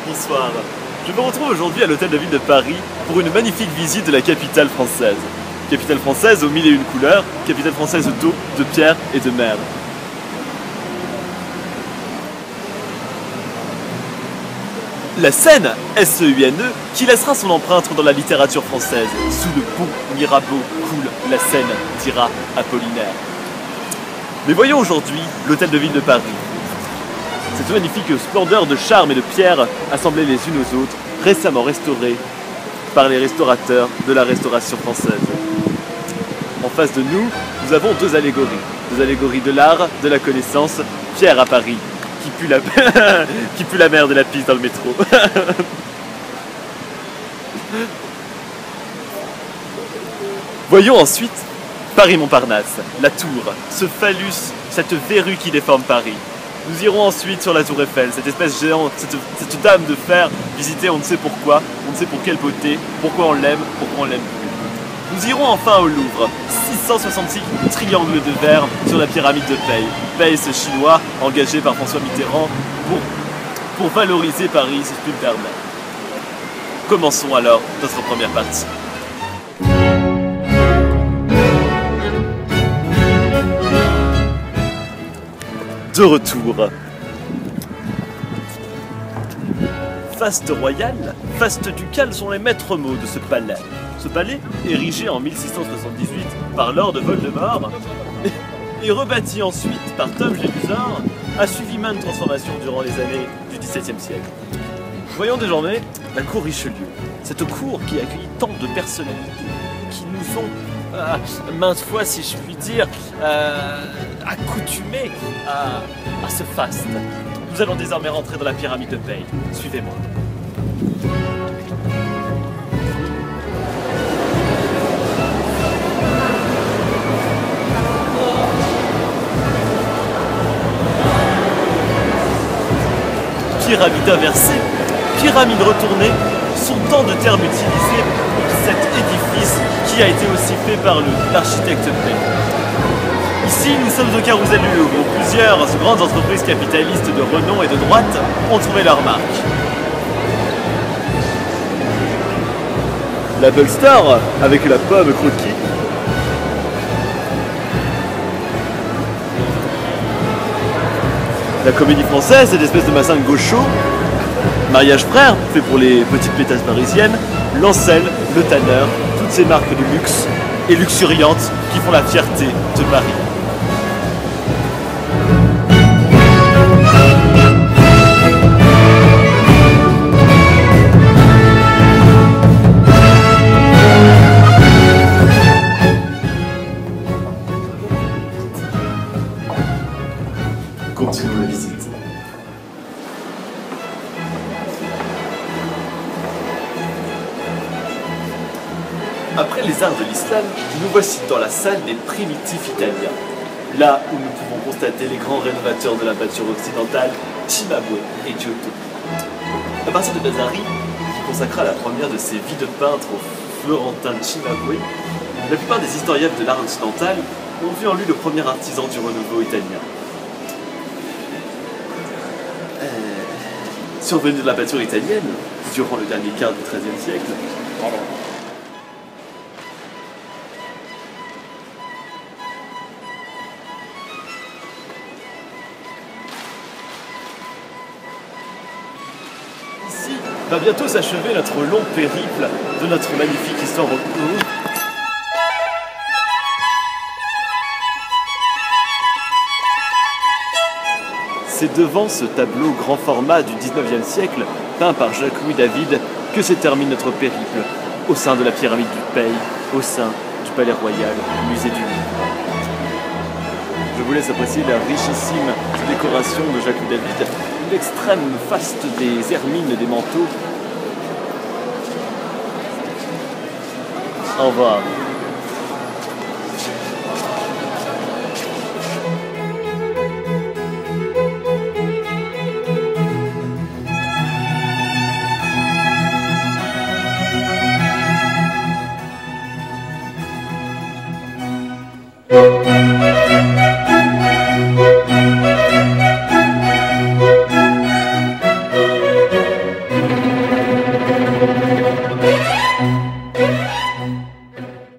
Bonsoir. Je me retrouve aujourd'hui à l'Hôtel de Ville de Paris pour une magnifique visite de la capitale française. Capitale française aux mille et une couleurs, capitale française d'eau, de pierre et de mer. La Seine, S-E-U-N-E, qui laissera son empreinte dans la littérature française. Sous le pont Mirabeau coule la Seine, dira Apollinaire. Mais voyons aujourd'hui l'Hôtel de Ville de Paris. Cette magnifique splendeur de charme et de pierre assemblées les unes aux autres, récemment restaurée par les restaurateurs de la restauration française. En face de nous, nous avons deux allégories de l'art, de la connaissance, Pierre à Paris, qui pue la, qui pue la merde et la pisse dans le métro. Voyons ensuite Paris-Montparnasse, la tour, ce phallus, cette verrue qui déforme Paris. Nous irons ensuite sur la tour Eiffel, cette espèce géante, cette dame de fer, visiter on ne sait pourquoi, on ne sait pour quelle beauté, pourquoi on l'aime plus. Nous irons enfin au Louvre, 666 triangles de verre sur la pyramide de Paye. Paye, ce chinois engagé par François Mitterrand pour valoriser Paris, si je puis me permettre. Commençons alors notre première partie. De retour. Faste royale, faste ducale sont les maîtres mots de ce palais. Ce palais, érigé en 1678 par Lord Voldemort et rebâti ensuite par Tom Jélusor, a suivi maintes transformations durant les années du XVIIe siècle. Voyons désormais la cour Richelieu, cette cour qui accueille tant de personnalités, qui nous ont, maintes fois si je puis dire, accoutumés à ce faste. Nous allons désormais rentrer dans la pyramide de Paye. Suivez-moi. Pyramide inversée, pyramide retournée, sont tant de termes utilisés pour cet édifice qui a été aussi fait par l'architecte Paye. Ici, nous sommes au Carrousel du Louvre, où plusieurs grandes entreprises capitalistes de renom et de droite ont trouvé leur marque. L'Apple Store, avec la pomme croquis. La Comédie Française, cette espèce de massin gaucho. Mariage Frère, fait pour les petites pétasses parisiennes. Lancel, Le Tanner, toutes ces marques de luxe et luxuriantes qui font la fierté de Paris. Continuons la visite. Après les arts de l'islam, nous voici dans la salle des primitifs italiens. Là où nous pouvons constater les grands rénovateurs de la peinture occidentale, Cimabue et Giotto. À partir de Vasari, qui consacra la première de ses vies de peintre au Florentin Cimabue, la plupart des historiens de l'art occidental ont vu en lui le premier artisan du renouveau italien. Survenu de la peinture italienne, durant le dernier quart du XIIIe siècle. Ici va bientôt s'achever notre long périple de notre magnifique histoire au Louvre. C'est devant ce tableau grand format du XIXe siècle, peint par Jacques-Louis David, que se termine notre périple, au sein de la pyramide du Paye, au sein du Palais Royal, musée du Louvre. Je vous laisse apprécier la richissime décoration de Jacques-Louis David, l'extrême faste des hermines et des manteaux. Au revoir.